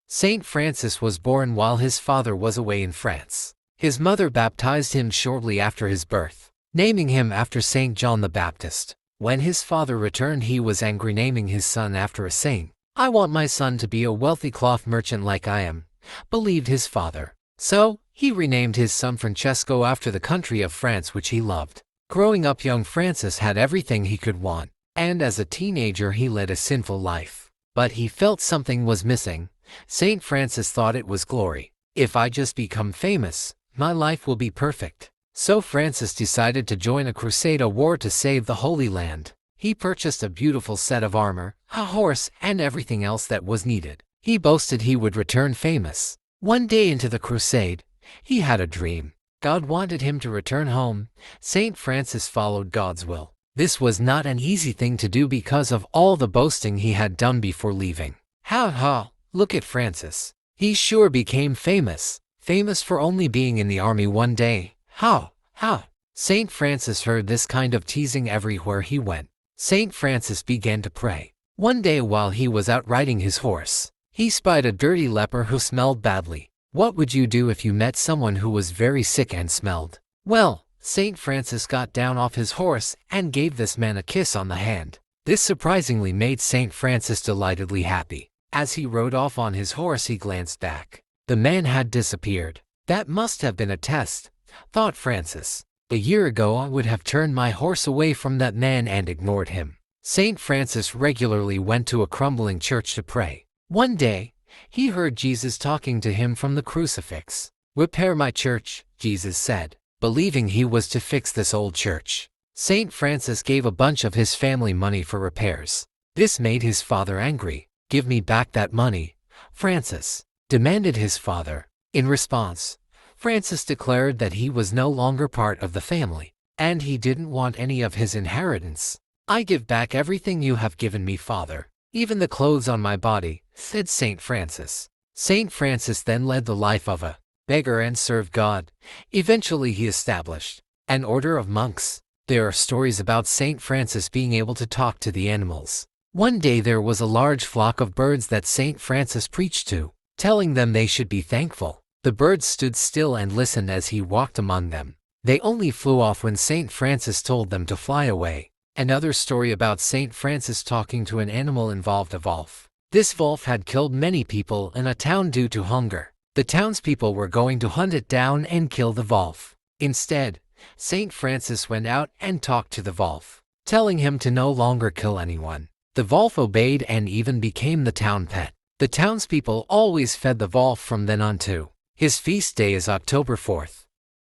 Saint Francis was born while his father was away in France. His mother baptized him shortly after his birth, naming him after Saint John the Baptist. When his father returned, he was angry, naming his son after a saint. "I want my son to be a wealthy cloth merchant like I am," believed his father. So, he renamed his son Francesco after the country of France which he loved. Growing up, young Francis had everything he could want, and as a teenager he led a sinful life. But he felt something was missing. Saint Francis thought it was glory. "If I just become famous, my life will be perfect." So Francis decided to join a crusade, a war to save the Holy Land. He purchased a beautiful set of armor, a horse, and everything else that was needed. He boasted he would return famous. One day into the crusade, he had a dream. God wanted him to return home. Saint Francis followed God's will. This was not an easy thing to do because of all the boasting he had done before leaving. Ha! Look at Francis. He sure became famous. Famous for only being in the army one day. How? Saint Francis heard this kind of teasing everywhere he went. Saint Francis began to pray. One day while he was out riding his horse, he spied a dirty leper who smelled badly. What would you do if you met someone who was very sick and smelled? Well, Saint Francis got down off his horse and gave this man a kiss on the hand. This surprisingly made Saint Francis delightedly happy. As he rode off on his horse, he glanced back. The man had disappeared. That must have been a test, thought Francis. A year ago I would have turned my horse away from that man and ignored him. Saint Francis regularly went to a crumbling church to pray. One day, he heard Jesus talking to him from the crucifix. "Repair my church," Jesus said, believing he was to fix this old church. Saint Francis gave a bunch of his family money for repairs. This made his father angry. "Give me back that money, Francis," demanded his father. In response, Francis declared that he was no longer part of the family, and he didn't want any of his inheritance. "I give back everything you have given me, Father, even the clothes on my body," said Saint Francis. Saint Francis then led the life of a beggar and served God. Eventually he established an order of monks. There are stories about Saint Francis being able to talk to the animals. One day there was a large flock of birds that Saint Francis preached to, telling them they should be thankful. The birds stood still and listened as he walked among them. They only flew off when Saint Francis told them to fly away. Another story about Saint Francis talking to an animal involved a wolf. This wolf had killed many people in a town due to hunger. The townspeople were going to hunt it down and kill the wolf. Instead, Saint Francis went out and talked to the wolf, telling him to no longer kill anyone. The wolf obeyed and even became the town pet. The townspeople always fed the wolf from then on too. His feast day is October 4th.